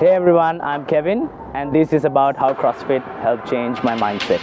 Hey everyone, I'm Kevin, and this is about how CrossFit helped change my mindset.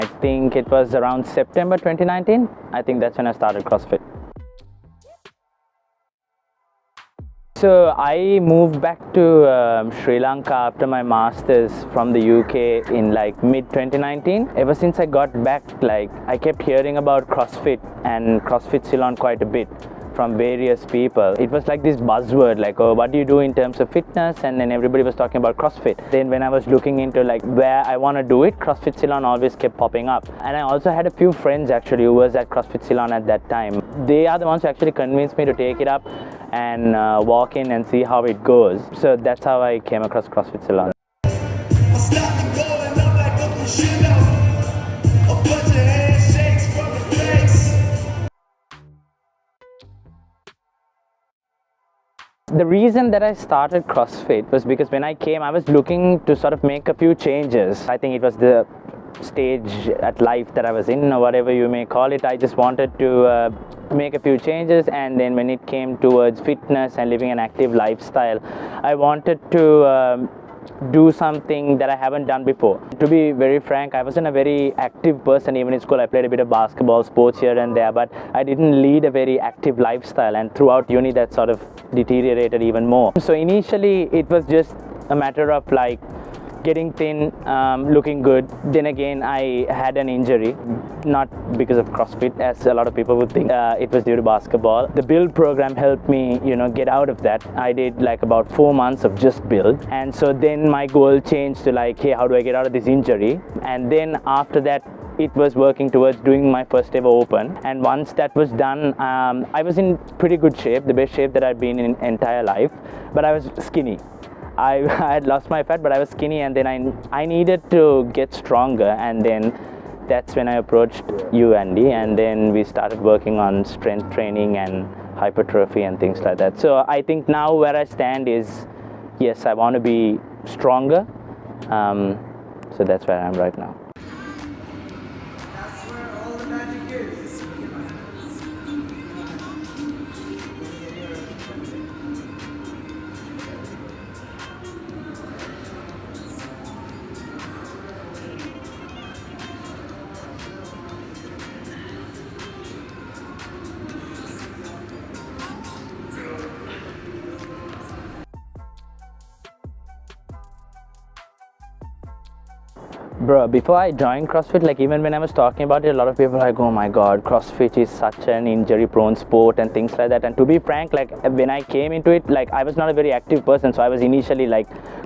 I think it was around September 2019. I think that's when I started CrossFit. So I moved back to Sri Lanka after my masters from the UK in like mid 2019. Ever since I got back, I kept hearing about CrossFit and CrossFit Ceylon quite a bit from various people. It was like this buzzword, oh, what do you do in terms of fitness? And then everybody was talking about CrossFit. Then when I was looking into where I want to do it, CrossFit Ceylon always kept popping up. And I also had a few friends actually who was at CrossFit Ceylon at that time. They are the ones who actually convinced me to take it up and walk in and see how it goes. So that's how I came across CrossFit Ceylon. The reason that I started CrossFit was because when I came, I was looking to sort of make a few changes. I think it was the stage at life that I was in, or whatever you may call it. I just wanted to make a few changes, and then when it came towards fitness and living an active lifestyle, I wanted to do something that I haven't done before. To be very frank, I wasn't a very active person. Even in school I played a bit of basketball, sports here and there, but I didn't lead a very active lifestyle, and throughout uni that sort of deteriorated even more. So initially it was just a matter of getting thin, looking good. Then again, I had an injury, not because of CrossFit as a lot of people would think. It was due to basketball. The build program helped me, get out of that. I did about 4 months of just build, and so then my goal changed to hey, how do I get out of this injury? And then after that, it was working towards doing my first ever open. And once that was done, I was in pretty good shape, the best shape that I'd been in entire life, but I was skinny. I had lost my fat, but I was skinny, and then I needed to get stronger, and then that's when I approached you, Andy, and then we started working on strength training and hypertrophy and things like that. So I think now where I stand is, yes, I want to be stronger, so that's where I am right now. That's where all the magic is. 'Bro, before I joined CrossFit, even when I was talking about it, a lot of people were like, oh my god, CrossFit is such an injury prone sport and things like that. And to be frank, when I came into it, I was not a very active person, so I was initially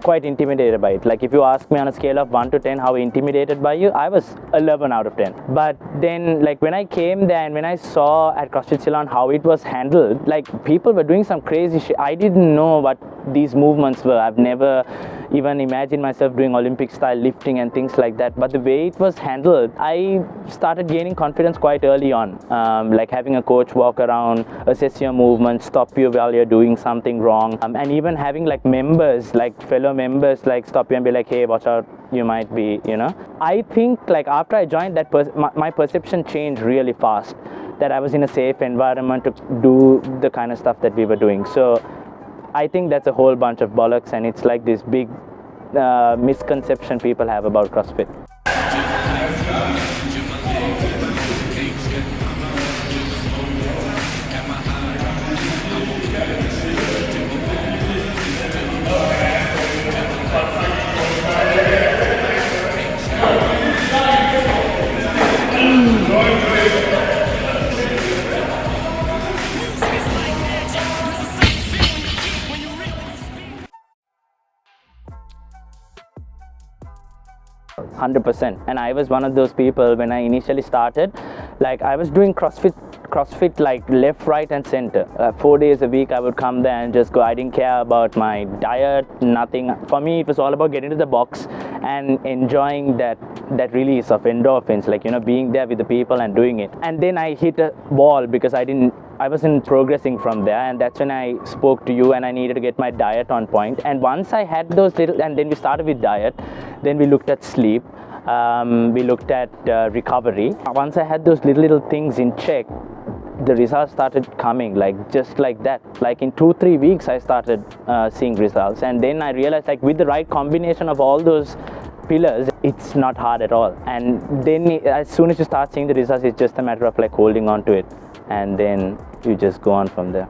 quite intimidated by it. If you ask me on a scale of 1 to 10 how intimidated by you, I was 11 out of 10. But then when I came there and when I saw at CrossFit Ceylon how it was handled, people were doing some crazy shit. I didn't know what these movements were. I've never even imagined myself doing Olympic style lifting and things like that, but the way it was handled, I started gaining confidence quite early on. Having a coach walk around, assess your movements, stop you while you're doing something wrong, and even having members, fellow members, stop you and be like, hey, watch out, you might be, I think after I joined, that my perception changed really fast, that I was in a safe environment to do the kind of stuff that we were doing. So I think that's a whole bunch of bollocks, and it's this big misconception people have about CrossFit. 100%. And I was one of those people when I initially started. I was doing CrossFit like left, right and center. 4 days a week I would come there and just go. I didn't care about my diet, nothing. For me it was all about getting to the box and enjoying that release of endorphins, like, you know, being there with the people and doing it. And then I hit a wall because I wasn't progressing from there, and that's when I spoke to you and I needed to get my diet on point. And once I had those little, and then we started with diet, then we looked at sleep, we looked at recovery. Once I had those little things in check, the results started coming, like just like that. Like in 2-3 weeks I started seeing results, and then I realized, like, with the right combination of all those pillars, it's not hard at all. And then as soon as you start seeing the results, it's just a matter of like holding on to it, and then you just go on from there.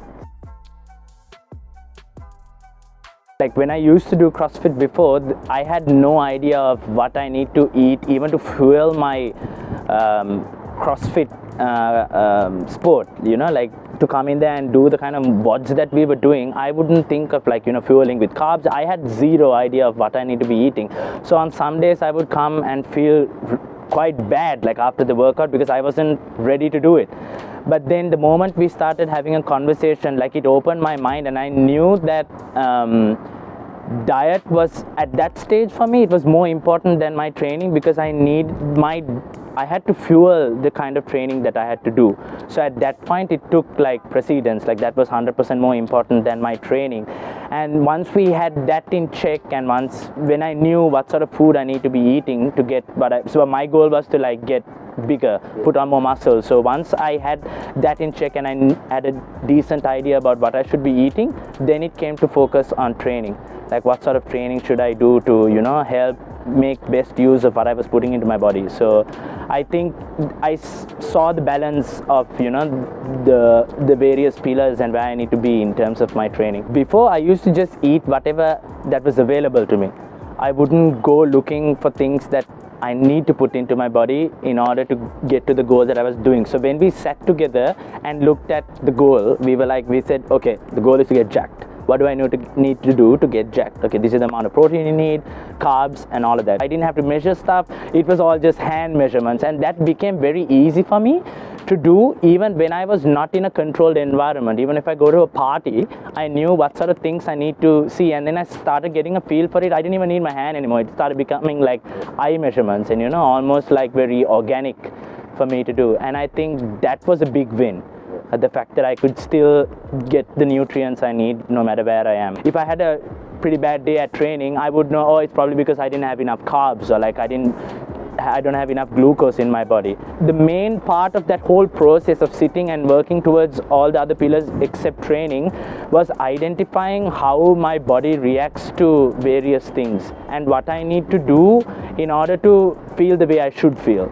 Like when I used to do CrossFit before, I had no idea of what I need to eat even to fuel my CrossFit sport, you know, like to come in there and do the kind of WODs that we were doing. I wouldn't think of, like, you know, fueling with carbs. I had zero idea of what I need to be eating. So on some days I would come and feel quite bad, like after the workout, because I wasn't ready to do it. But then the moment we started having a conversation, like, it opened my mind, and I knew that diet was, at that stage for me, it was more important than my training, because I had to fuel the kind of training that I had to do. So at that point it took like precedence, like that was 100% more important than my training. And once we had that in check, and when I knew what sort of food I need to be eating to get, so my goal was to like get bigger, put on more muscle. So once I had that in check and I had a decent idea about what I should be eating, then it came to focus on training. Like, what sort of training should I do to, you know, help make best use of what I was putting into my body. So I think I saw the balance of, you know, the various pillars and where I need to be in terms of my training. Before, I used to just eat whatever that was available to me. I wouldn't go looking for things that I need to put into my body in order to get to the goal that I was doing. So when we sat together and looked at the goal, we said, okay, the goal is to get jacked. What do I need to do to get jacked? Okay, this is the amount of protein you need, carbs and all of that. I didn't have to measure stuff. It was all just hand measurements, and that became very easy for me to do even when I was not in a controlled environment. Even if I go to a party, I knew what sort of things I need to see, and then I started getting a feel for it. I didn't even need my hand anymore. It started becoming like eye measurements, and, you know, almost like very organic for me to do. And I think that was a big win. The fact that I could still get the nutrients I need no matter where I am. If I had a pretty bad day at training, I would know, oh, it's probably because I didn't have enough carbs, or like I don't have enough glucose in my body. The main part of that whole process of sitting and working towards all the other pillars except training was identifying how my body reacts to various things and what I need to do in order to feel the way I should feel.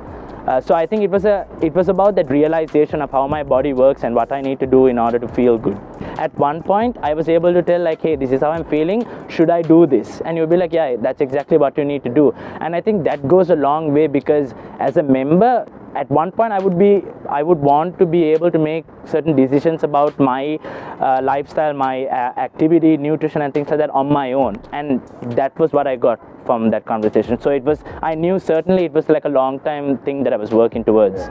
So I think it was about that realization of how my body works and what I need to do in order to feel good. At one point, I was able to tell, like, hey, this is how I'm feeling. Should I do this? And you'll be like, yeah, that's exactly what you need to do. And I think that goes a long way, because as a member, at one point I would want to be able to make certain decisions about my lifestyle, my activity, nutrition and things like that on my own. And that was what I got from that conversation. So I knew certainly it was like a long time thing that I was working towards.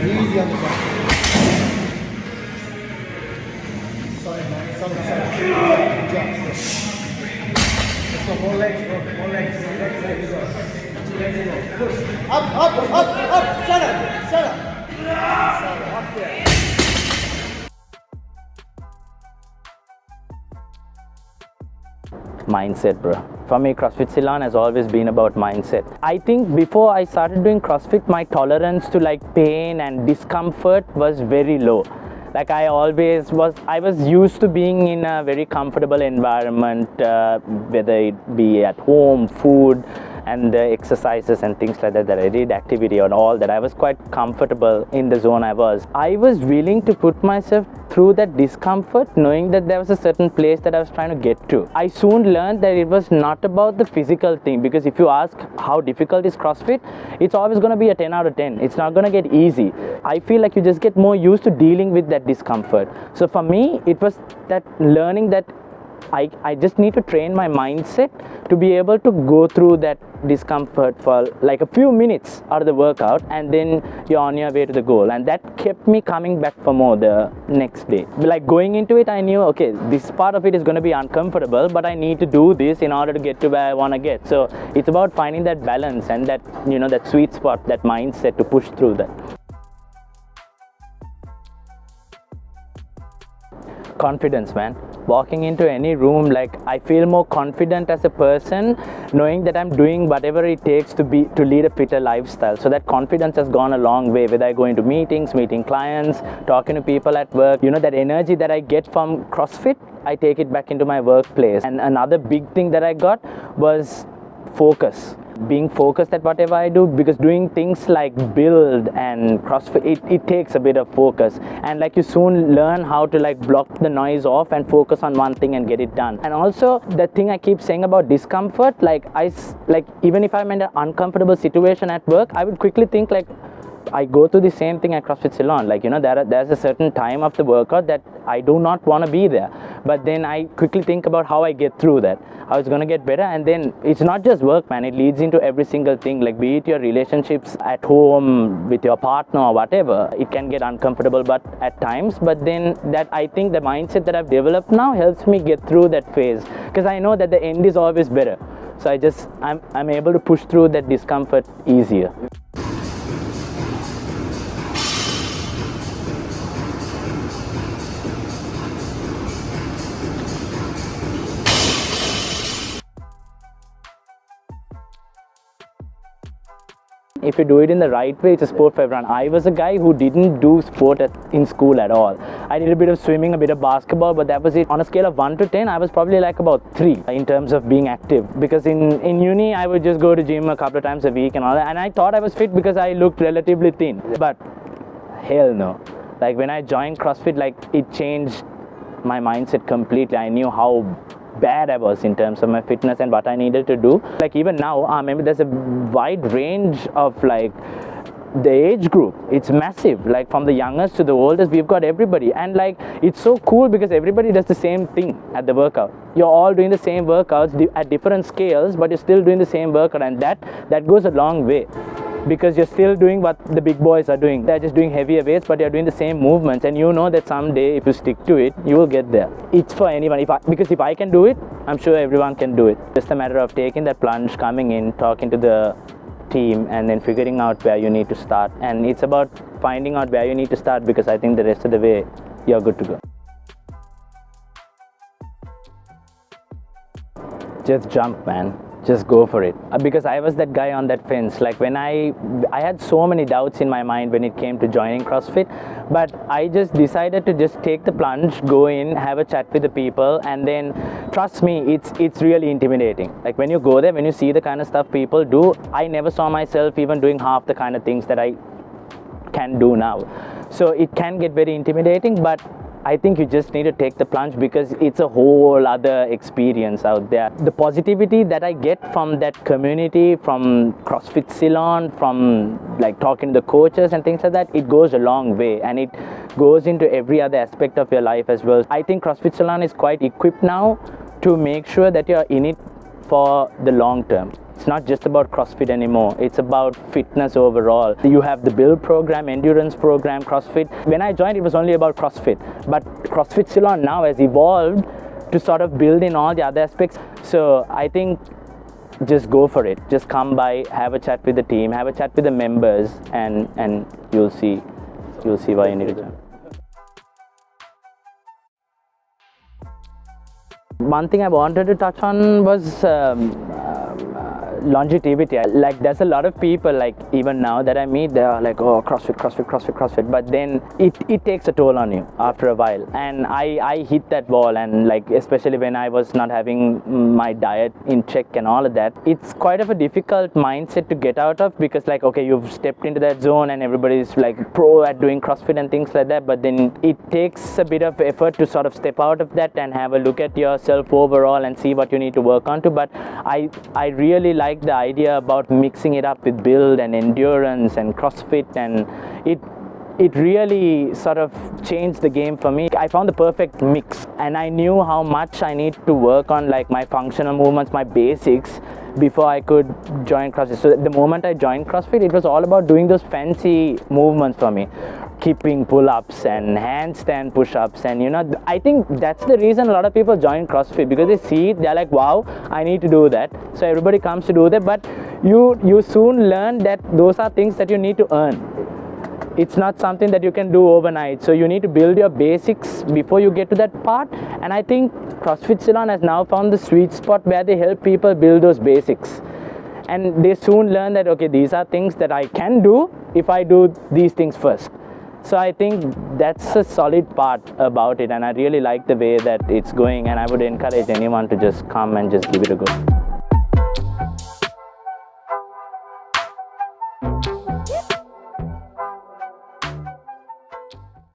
Easy on the back. Sorry, man. Sorry. Good job. Let's go. More legs, bro. More legs. Legs go. 2 legs go. Push. Up. Shut up. Up there. Mindset, bro. For me, CrossFit Ceylon has always been about mindset. I think before I started doing CrossFit, my tolerance to like pain and discomfort was very low. Like I was used to being in a very comfortable environment, whether it be at home, food, and the exercises and things like that I did, activity and all that. I was quite comfortable in the zone I was. I was willing to put myself through that discomfort, knowing that there was a certain place that I was trying to get to. I soon learned that it was not about the physical thing, because if you ask how difficult is CrossFit, it's always going to be a 10 out of 10. It's not going to get easy. I feel like you just get more used to dealing with that discomfort. So for me, it was that learning that I just need to train my mindset to be able to go through that discomfort for like a few minutes out of the workout, and then you're on your way to the goal. And that kept me coming back for more the next day. Like going into it, I knew, okay, this part of it is going to be uncomfortable, but I need to do this in order to get to where I want to get. So it's about finding that balance and that, you know, that sweet spot, that mindset to push through that. Confidence, man. Walking into any room, like I feel more confident as a person knowing that I'm doing whatever it takes to lead a fitter lifestyle. So that confidence has gone a long way, whether I go into meetings, meeting clients, talking to people at work. You know, that energy that I get from CrossFit, I take it back into my workplace. And another big thing that I got was focus. Being focused at whatever I do, because doing things like build and CrossFit, it takes a bit of focus, and like you soon learn how to like block the noise off and focus on one thing and get it done. And also the thing I keep saying about discomfort, like even if I'm in an uncomfortable situation at work, I would quickly think like, I go through the same thing at CrossFit Ceylon. Like, you know, there's a certain time of the workout that I do not want to be there. But then I quickly think about how I get through that, how it's going to get better. And then it's not just work, man. It leads into every single thing. Like, be it your relationships at home, with your partner or whatever. It can get uncomfortable at times. But then that, I think the mindset that I've developed now helps me get through that phase. Because I know that the end is always better. So I'm able to push through that discomfort easier. If you do it in the right way, it's a sport for everyone. I was a guy who didn't do sport in school at all. I did a bit of swimming, a bit of basketball, but that was it. On a scale of 1 to 10, I was probably like about 3 in terms of being active. Because in uni, I would just go to gym a couple of times a week and all that. And I thought I was fit because I looked relatively thin. But hell no. Like when I joined CrossFit, like it changed my mindset completely. I knew how bad I was in terms of my fitness and what I needed to do. Like even now, maybe there's a wide range of like the age group. It's massive. Like from the youngest to the oldest, we've got everybody. And like it's so cool because everybody does the same thing at the workout. You're all doing the same workouts at different scales, but you're still doing the same workout, and that goes a long way. Because you're still doing what the big boys are doing. They're just doing heavier weights, but you're doing the same movements, and you know that someday if you stick to it, you will get there. It's for anyone. Because if I can do it, I'm sure everyone can do it. Just a matter of taking that plunge, coming in, talking to the team, and then figuring out where you need to start. And it's about finding out where you need to start, because I think the rest of the way, you're good to go. Just jump, man. Just go for it. Because I was that guy on that fence. Like when I had so many doubts in my mind when it came to joining CrossFit, but I just decided to just take the plunge, go in, have a chat with the people, and then trust me, it's really intimidating. Like when you go there, when you see the kind of stuff people do, I never saw myself even doing half the kind of things that I can do now. So it can get very intimidating, but I think you just need to take the plunge, because it's a whole other experience out there. The positivity that I get from that community, from CrossFit Ceylon, from like talking to the coaches and things like that, it goes a long way, and it goes into every other aspect of your life as well. I think CrossFit Ceylon is quite equipped now to make sure that you're in it for the long term. It's not just about CrossFit anymore. It's about fitness overall. You have the build program, endurance program, CrossFit. When I joined, it was only about CrossFit. But CrossFit Ceylon now has evolved to sort of build in all the other aspects. So I think just go for it. Just come by, have a chat with the team, have a chat with the members, and you'll see why you need to join. One thing I wanted to touch on was longevity. Like there's a lot of people, like even now that I meet, they are like, oh, CrossFit, but then it takes a toll on you after a while. And I hit that wall, and like especially when I was not having my diet in check and all of that, it's quite of a difficult mindset to get out of, because like, okay, you've stepped into that zone and everybody's like pro at doing CrossFit and things like that, but then it takes a bit of effort to sort of step out of that and have a look at yourself overall and see what you need to work on to. But I really like the idea about mixing it up with build and endurance and CrossFit, and it really sort of changed the game for me. I found the perfect mix, and I knew how much I need to work on like my functional movements, my basics, before I could join CrossFit. So the moment I joined CrossFit, it was all about doing those fancy movements for me, keeping pull-ups and handstand push-ups, and I think that's the reason a lot of people join CrossFit, because they see it, they're like, wow, I need to do that. So everybody comes to do that, but you soon learn that those are things that you need to earn. It's not something that you can do overnight, so you need to build your basics before you get to that part. And I think CrossFit Ceylon has now found the sweet spot where they help people build those basics, and they soon learn that, okay, these are things that I can do if I do these things first. So I think that's a solid part about it, and I really like the way that it's going, and I would encourage anyone to just come and just give it a go.